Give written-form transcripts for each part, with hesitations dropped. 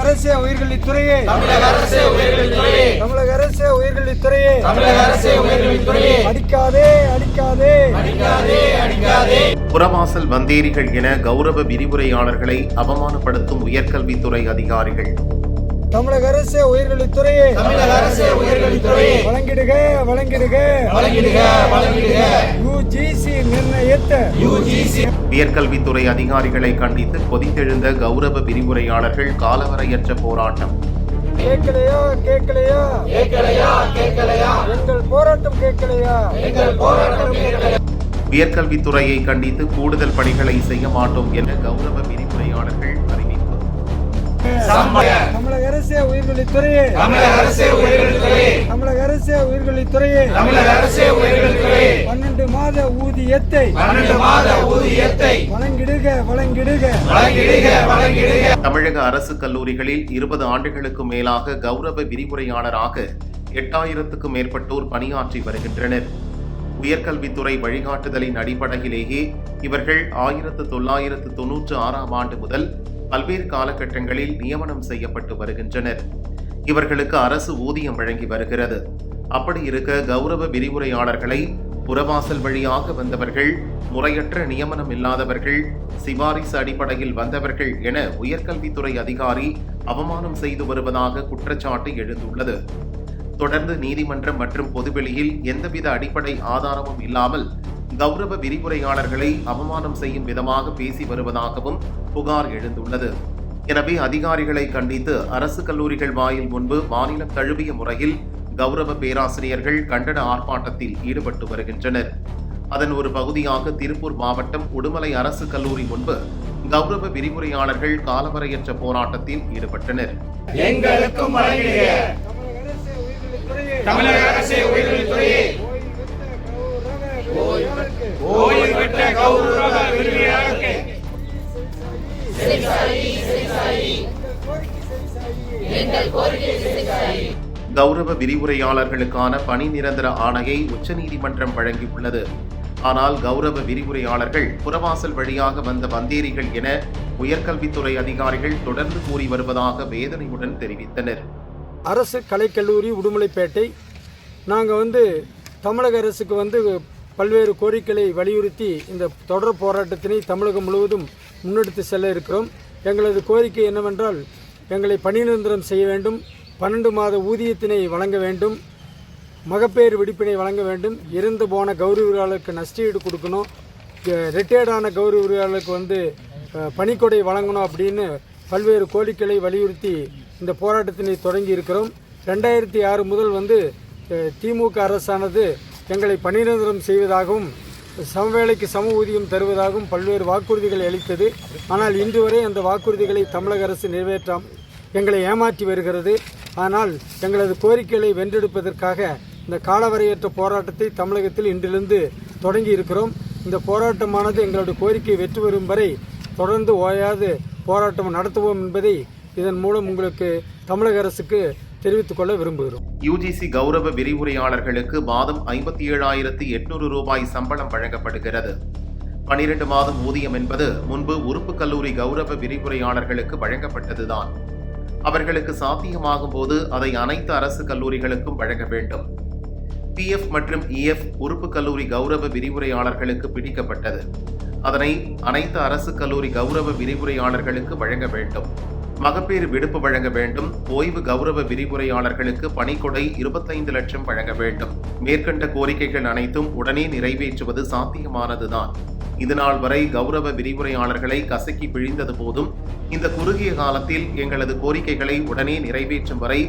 அரசே உயிர்கல்வித்துறையே, தமிழக அரசே உயர்கல்வித்துறையே, தமிழக அரசே உயிர்கல்வித்துறையே, தமிழக அரசே உயர்கல்வித்துறையே, அடிக்காதே அடிக்காதே அடிக்காதே அடிக்காதே. புறவாசல் வந்தேரிகள் என கௌரவ விரிவுரையாளர்களை அவமானப்படுத்தும் உயர்கல்வித்துறை அதிகாரிகள். தமிழக அரசே உயிர்கல்வித்துறையே, தமிழக அரசே உயர்கல்வித்துறையே, வழங்கிடுக வழங்கிடுக வழங்கிடுக வழங்கிடுக. யுஜிசி நிர்ணயித்த யுஜிசி உயர்கல்வித்துறை அதிகாரிகளை கண்டித்து கொதித்தெழுந்த கௌரவ விரிவுரையாளர்கள் காலவரையற்ற போராட்டம். கேட்கலையா கேட்கலையா கேட்கலையா கேட்கலையா, எங்கள் போராட்டம் கேட்கலையா, எங்கள் போராட்டம் கேட்கலையா. உயர்கல்வித்துறையை கண்டித்து கூடுதல் பணிகளை செய்ய மாட்டோம் என கௌரவ விரிவுரையாளர்கள் அறிவிப்பு. தமிழக அரசே உயிர்கல்வித்துறையே, தமிழக அரசே உயர்கல்வித்துறையே, தமிழக அரசே உயிர்கல்வித்துறையே, தமிழக அரசே உயர்கல்வித்துறையே, 12 மாத ஊதியத்தை 12 மாத ஊதியத்தை வழங்கிடுக வழங்கிடுக வழங்கிடுக வழங்கிடுக. தமிழக அரசு கல்லூரிகளில் 20 ஆண்டுகளுக்கு மேலாக கௌரவ விரிவுரையாளராக 8000க்கும் மேற்பட்டோர் பணியாற்றி வருகின்றனர். உயர்கல்வித்துறை வழிகாட்டுதலின் அடிப்படையிலேயே இவர்கள் 1996ஆம் ஆண்டு முதல் பல்வேறு காலகட்டங்களில் நியமனம் செய்யப்பட்டு வருகின்றனர். இவர்களுக்கு அரசு ஊதியம் வழங்கி வருகிறது. அப்படி இருக்க கௌரவ விரிவுரையாளர்களை புறவாசல் வழியாக வந்தவர்கள், முறையற்ற நியமனம் இல்லாதவர்கள், சிபாரிசு அடிப்படையில் வந்தவர்கள் என உயர்கல்வித்துறை அதிகாரி அவமானம் செய்து வருவதாக குற்றச்சாட்டு எழுந்துள்ளது. தொடர்ந்து நீதிமன்றம் மற்றும் பொதுவெளியில் எந்தவித அடிப்படை ஆதாரமும் இல்லாமல் கௌரவ விரிவுரையாளர்களை அவமானம் செய்யும் விதமாக பேசி வருவதாகவும் புகார் எழுந்துள்ளது. எனவே அதிகாரிகளை கண்டித்து அரசு கல்லூரிகள் வாயில் முன்பு மாநிலம் தழுவிய முறையில் கௌரவ பேராசிரியர்கள் கண்டன ஆர்ப்பாட்டத்தில் ஈடுபட்டு வருகின்றனர். அதன் ஒரு பகுதியாக திருப்பூர் மாவட்டம் உடுமலை அரசு கல்லூரி முன்பு கௌரவ விரிவுரையாளர்கள் காலவரையற்ற போராட்டத்தில் ஈடுபட்டனர். எங்களுக்கும் வழங்கிடுக தமிழக அரசே உயர்கல்வித்துறையே, ஓய்வு பெற்ற கௌரவ விரிவுரையாளருக்கு கௌரவ விரிவுரையாளர்களுக்கான பணி நிரந்தர ஆணையை உச்சநீதிமன்றம் வழங்கியுள்ளது. ஆனால் கௌரவ விரிவுரையாளர்கள் புறவாசல் வழியாக வந்த வந்தேரிகள் என உயர்கல்வித்துறை அதிகாரிகள் தொடர்ந்து கூறி வருவதாக வேதனையுடன் தெரிவித்தனர். அரசு கலைக்கல்லூரி உடுமலைப்பேட்டை, நாங்கள் தமிழக அரசுக்கு பல்வேறு கோரிக்கைகளை வலியுறுத்தி இந்த தொடர் போராட்டத்தினை தமிழகம் முழுவதும் முன்னெடுத்து செல்ல இருக்கிறோம். எங்களது கோரிக்கை என்னவென்றால், எங்களை பணி நிரந்தரம் செய்ய வேண்டும், 12 மாத ஊதியத்தினை வழங்க வேண்டும், மகப்பேறு விடுப்பினை வழங்க வேண்டும், இறந்து போன கௌரவியாளருக்கு நஷ்டஈடு கொடுக்கணும், ரிட்டையர்டான கௌரவியாளருக்கு பணிக்கொடை வழங்கணும் அப்படின்னு பல்வேறு கோரிக்கைகளை வலியுறுத்தி இந்த போராட்டத்தினை தொடங்கி இருக்கிறோம். 2006 முதல் திமுக அரசானது எங்களை பணி நிரந்தரம் செய்வதாகவும் சமவேளைக்கு சம ஊதியம் தருவதாகவும் பல்வேறு வாக்குறுதிகளை அளித்தது. ஆனால் இன்று வரை அந்த வாக்குறுதிகளை தமிழக அரசு நிறைவேற்றாமல் எங்களை ஏமாற்றி வருகிறது. ஆனால் எங்களது கோரிக்கைகளை வென்றெடுப்பதற்காக இந்த காலவரையற்ற போராட்டத்தை தமிழகத்தில் இன்றிலிருந்து தொடங்கி இருக்கிறோம். இந்த போராட்டமானது எங்களுடைய கோரிக்கை வெற்றி பெறும் வரை தொடர்ந்து ஓயாது போராட்டம் நடத்துவோம் என்பதை இதன் மூலம் உங்களுக்கு தமிழக அரசுக்கு தெரிவித்துக் கொள்ள விரும்புகிறோம். யுஜிசி கௌரவ விரிவுரையாளர்களுக்கு மாதம் 57,800 ரூபாய் சம்பளம் வழங்கப்படுகிறது. 12 மாதம் ஊதியம் என்பது முன்பு உறுப்பு கல்லூரி கௌரவ விரிவுரையாளர்களுக்கு வழங்கப்பட்டதுதான். அவர்களுக்கு சாத்தியமாகும் போது அதை அனைத்து அரசு கல்லூரிகளுக்கும் வழங்க வேண்டும். PF மற்றும் EF உறுப்பு கல்லூரி கௌரவ விரிவுரையாளர்களுக்கு பிடிக்கப்பட்டது. அதனை அனைத்து அரசு கல்லூரி கௌரவ விரிவுரையாளர்களுக்கு வழங்க வேண்டும். மகப்பேறு விடுப்பு வழங்க வேண்டும். ஓய்வு கௌரவ விரிவுரையாளர்களுக்கு பணிக்கொடை 25 லட்சம் வழங்க வேண்டும். மேற்கண்ட கோரிக்கைகள் அனைத்தும் உடனே நிறைவேற்றுவது சாத்தியமானதுதான். இதுநாள் வரை கௌரவ விரிவுரையாளர்களை கசக்கி பிழிந்தது போதும் இந்த குறுகிய காலத்தில் எங்களது கோரிக்கைகளை உடனே நிறைவேற்றும் வரை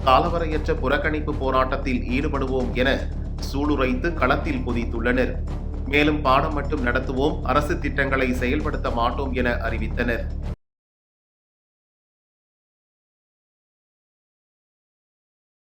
காலவரையற்ற புறக்கணிப்பு போராட்டத்தில் ஈடுபடுவோம் என சூளுரைத்து களத்தில் குதித்துள்ளனர். மேலும் பாடம் மட்டும் நடத்துவோம், அரசு திட்டங்களை செயல்படுத்த மாட்டோம் என அறிவித்தனர்.